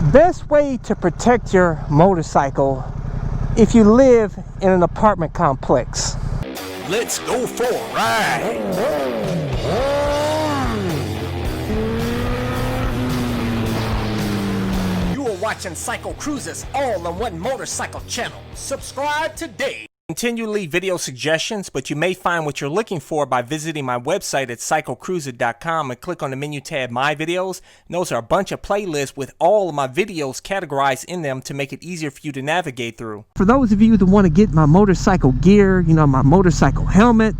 Best way to protect your motorcycle if you live in an apartment complex. Let's go for a ride. You are watching CycleCruza's all-in-one motorcycle channel. Subscribe today. Continually video suggestions, but you may find what you're looking for by visiting my website at CycleCruza.com and click on the menu tab My Videos. And those are a bunch of playlists with all of my videos categorized in them to make it easier for you to navigate through. For those of you that want to get my motorcycle gear, you know, my motorcycle helmet,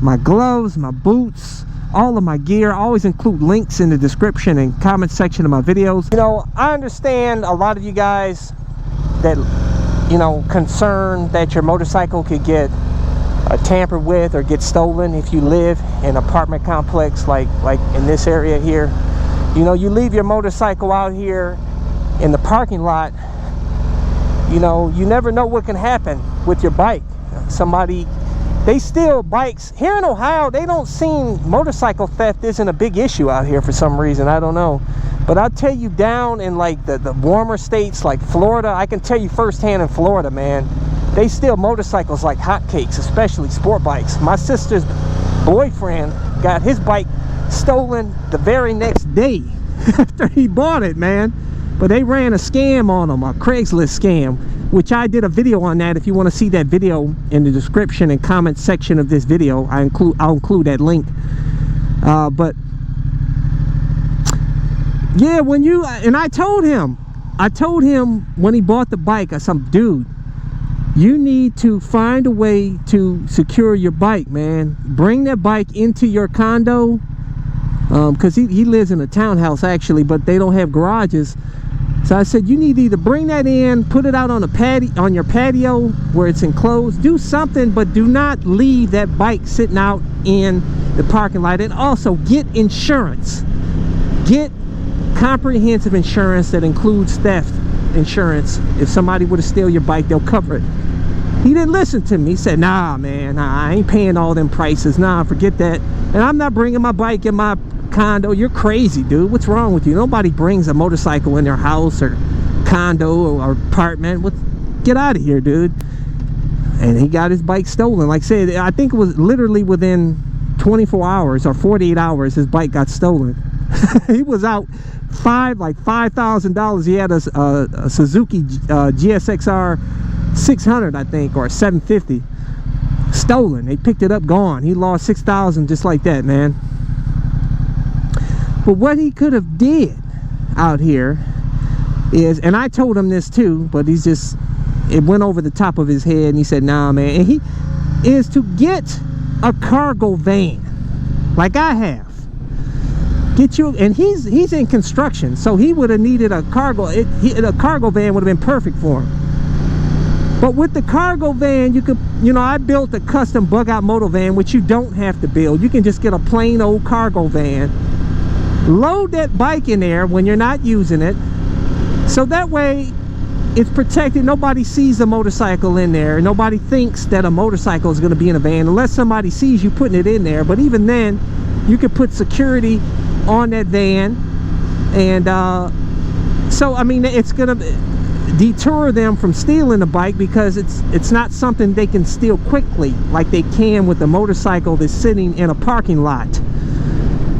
my gloves, my boots, all of my gear, I always include links in the description and comment section of my videos. You know, I understand a lot of you guys that, you know, concerned that your motorcycle could get tampered with or get stolen if you live in an apartment complex like in this area here. You know, you leave your motorcycle out here in the parking lot, you know, you never know what can happen with your bike. Somebody, they steal bikes here in Ohio. They don't seem, motorcycle theft isn't a big issue out here for some reason. I don't know. But I'll tell you, down in like the warmer states like Florida, I can tell you firsthand in Florida, man, they steal motorcycles like hotcakes, especially sport bikes. My sister's boyfriend got his bike stolen the very next day after he bought it, man. But they ran a scam on him, a Craigslist scam, which I did a video on that. If you want to see that video in the description and comment section of this video, I'll include that link. But yeah, when you, and I told him when he bought the bike, I said, dude, you need to find a way to secure your bike, man. Bring that bike into your condo, because he lives in a townhouse actually, but they don't have garages. So I said, you need to either bring that in, put it out on a patio, on your patio where it's enclosed, do something, but do not leave that bike sitting out in the parking lot. And also get insurance. Get comprehensive insurance that includes theft insurance. If somebody were to steal your bike, they'll cover it. He didn't listen to me. He said, nah, man, nah, I ain't paying all them prices. Nah, forget that. And I'm not bringing my bike in my condo. You're crazy, dude. What's wrong with you? Nobody brings a motorcycle in their house or condo or apartment. Get out of here, dude. And he got his bike stolen. Like I said, I think it was literally within 24 hours or 48 hours his bike got stolen. He was out $5,000. He had a Suzuki GSXR 600, I think, or 750, stolen. They picked it up, gone. He lost $6,000 just like that, man. But what he could have did out here is, and I told him this too, but he's just, it went over the top of his head, and he said, nah, man. And he is to get a cargo van like I have. Get you, and he's in construction, so he would have needed a cargo. A cargo van would have been perfect for him. But with the cargo van, you could, you know, I built a custom bug out moto van, which you don't have to build. You can just get a plain old cargo van, load that bike in there when you're not using it, so that way it's protected. Nobody sees the motorcycle in there. Nobody thinks that a motorcycle is going to be in a van unless somebody sees you putting it in there. But even then, you could put security on that van, and so I mean, it's gonna deter them from stealing the bike, because it's not something they can steal quickly like they can with the motorcycle that's sitting in a parking lot,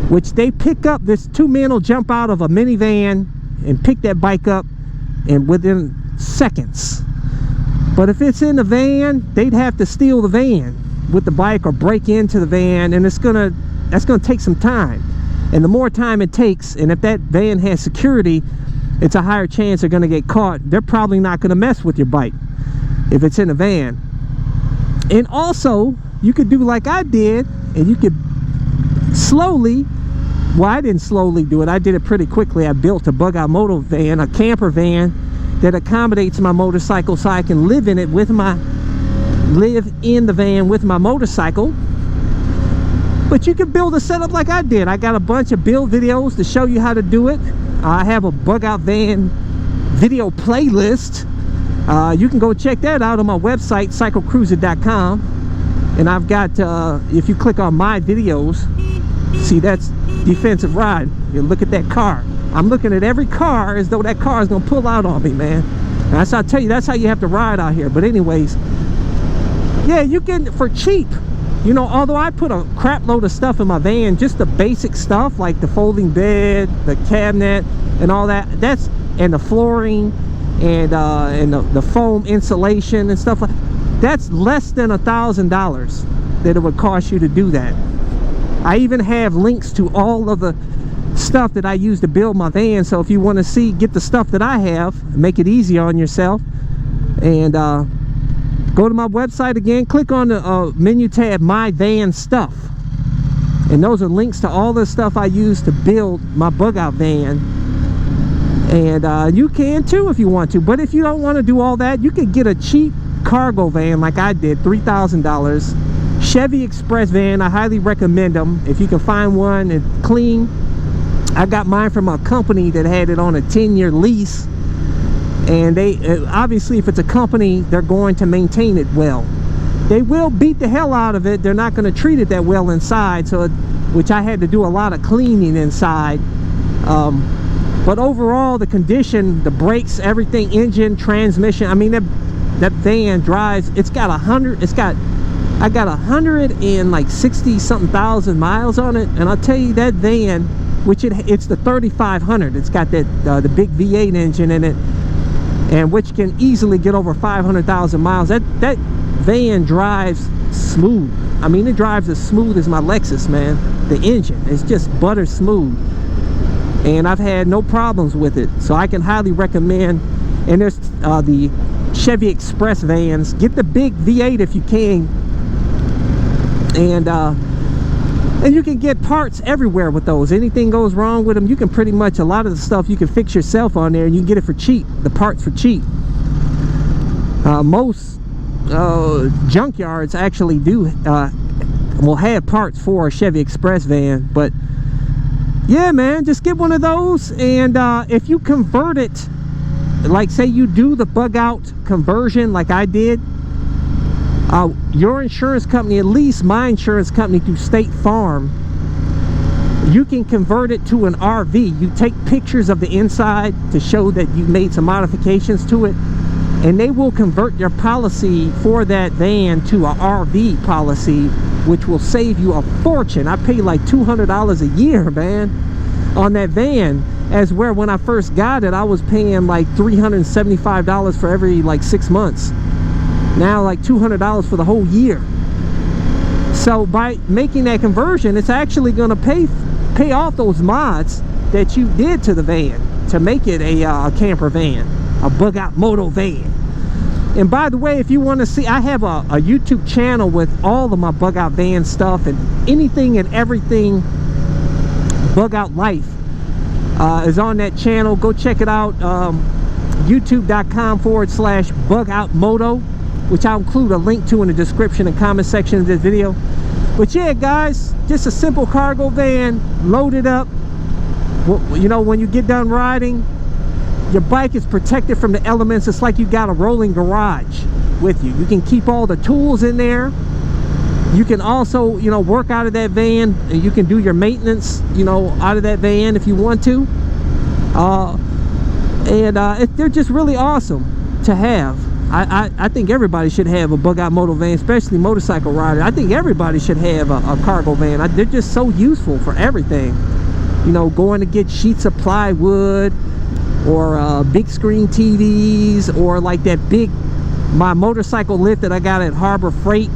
which they pick up. This two men will jump out of a minivan and pick that bike up and within seconds. But if it's in the van, they'd have to steal the van with the bike or break into the van, and that's gonna take some time. And the more time it takes, and if that van has security, it's a higher chance they're going to get caught. They're probably not going to mess with your bike if it's in a van. And also, you could do like I did, and you could slowly, well, I didn't slowly do it, I did it pretty quickly. I built a bug out moto van, a camper van that accommodates my motorcycle, so I can live in it with live in the van with my motorcycle. But you can build a setup like I did. I got a bunch of build videos to show you how to do it. I have a bug out van video playlist. You can go check that out on my website, CycleCruza.com. And I've got, if you click on my videos, see, that's defensive ride. You look at that car. I'm looking at every car as though that car is gonna pull out on me, man. And that's how I tell you, that's how you have to ride out here. But anyways, yeah, you can, for cheap, you know, although I put a crap load of stuff in my van, just the basic stuff like the folding bed, the cabinet, and all that, that's, and the flooring, and the foam insulation and stuff like, that's less than $1,000 that it would cost you to do that. I even have links to all of the stuff that I use to build my van, so if you want to see, get the stuff that I have, make it easier on yourself, and go to my website again, click on the menu tab, My Van Stuff, and those are links to all the stuff I use to build my bug out van. And you can too if you want to, but if you don't want to do all that, you can get a cheap cargo van like I did, $3,000 Chevy Express van. I highly recommend them if you can find one and clean. I got mine from a company that had it on a 10-year lease, and they obviously, if it's a company, they're going to maintain it well. They will beat the hell out of it. They're not going to treat it that well inside, so which I had to do a lot of cleaning inside. But overall, the condition, the brakes, everything, engine, transmission, I mean, that van drives, I got 160 something thousand miles on it, and I'll tell you, that van, which it's the 3500, it's got that the big V8 engine in it, and which can easily get over 500,000 miles. That van drives smooth. I mean, it drives as smooth as my Lexus, man. The engine is just butter smooth, and I've had no problems with it, so I can highly recommend. And there's the Chevy Express vans. Get the big V8 if you can, and you can get parts everywhere with those. Anything goes wrong with them, you can pretty much, a lot of the stuff you can fix yourself on there, and you can get it for cheap, the parts for cheap. Most junkyards actually will have parts for a Chevy Express van. But yeah, man, just get one of those, and if you convert it, like say you do the bug out conversion like I did, your insurance company, at least my insurance company through State Farm, you can convert it to an RV. You take pictures of the inside to show that you made some modifications to it, and they will convert your policy for that van to a RV policy, which will save you a fortune. I pay like $200 a year, man, on that van, as where when I first got it, I was paying like $375 for every like 6 months. Now like $200 for the whole year. So by making that conversion, it's actually going to pay off those mods that you did to the van to make it a camper van, a bug out moto van. And by the way, if you want to see, I have a YouTube channel with all of my bug out van stuff and anything and everything bug out life is on that channel. Go check it out. youtube.com/bugoutmoto, which I'll include a link to in the description and comment section of this video. But yeah, guys, just a simple cargo van, loaded up. You know, when you get done riding, your bike is protected from the elements. It's like you got a rolling garage with you. You can keep all the tools in there. You can also, you know, work out of that van, and you can do your maintenance, you know, out of that van if you want to. They're just really awesome to have. I think everybody should have a bug out moto van, especially motorcycle rider. I think everybody should have a cargo van. They're just so useful for everything. You know, going to get sheets of plywood, or big screen TVs, or like that my motorcycle lift that I got at Harbor Freight.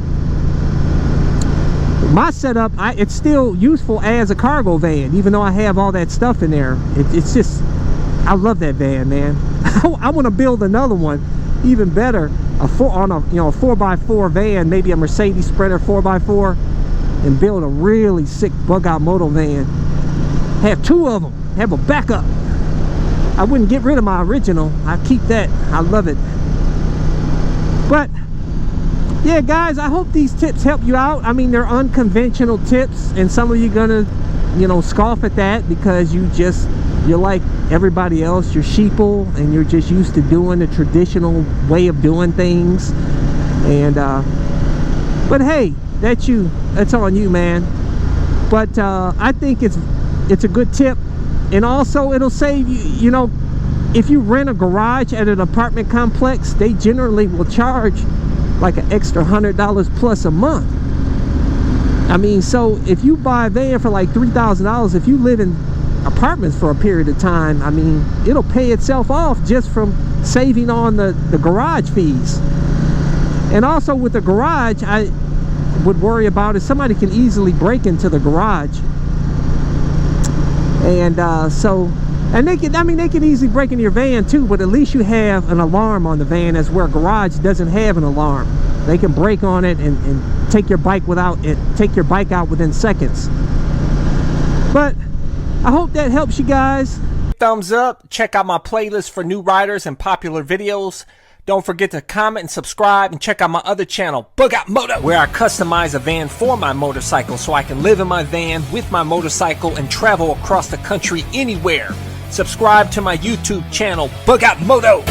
My setup, it's still useful as a cargo van, even though I have all that stuff in there. It's just, I love that van, man. I want to build another one, even better, a 4x4 van, maybe a Mercedes Sprinter 4x4, and build a really sick bug out moto van. Have two of them, have a backup. I wouldn't get rid of my original. I keep that. I love it. But yeah, guys, I hope these tips help you out. I mean, they're unconventional tips, and some of you gonna, you know, scoff at that because you're like everybody else. You're sheeple, and you're just used to doing the traditional way of doing things. And but hey, that's on you, man. But I think it's a good tip. And also it'll save you, you know, if you rent a garage at an apartment complex, they generally will charge like an extra $100 plus a month. I mean, so if you buy a van for like $3,000, if you live in apartments for a period of time, I mean, it'll pay itself off just from saving on the garage fees. And also with the garage, I would worry about is somebody can easily break into the garage. And and they can, I mean, they can easily break into your van too, but at least you have an alarm on the van, as where a garage doesn't have an alarm. They can break on it and take your bike out within seconds. But I hope that helps you guys. Thumbs up. Check out my playlist for new riders and popular videos. Don't forget to comment and subscribe, and check out my other channel, Bug Out Moto, where I customize a van for my motorcycle so I can live in my van with my motorcycle and travel across the country anywhere. Subscribe to my YouTube channel, Bug Out Moto.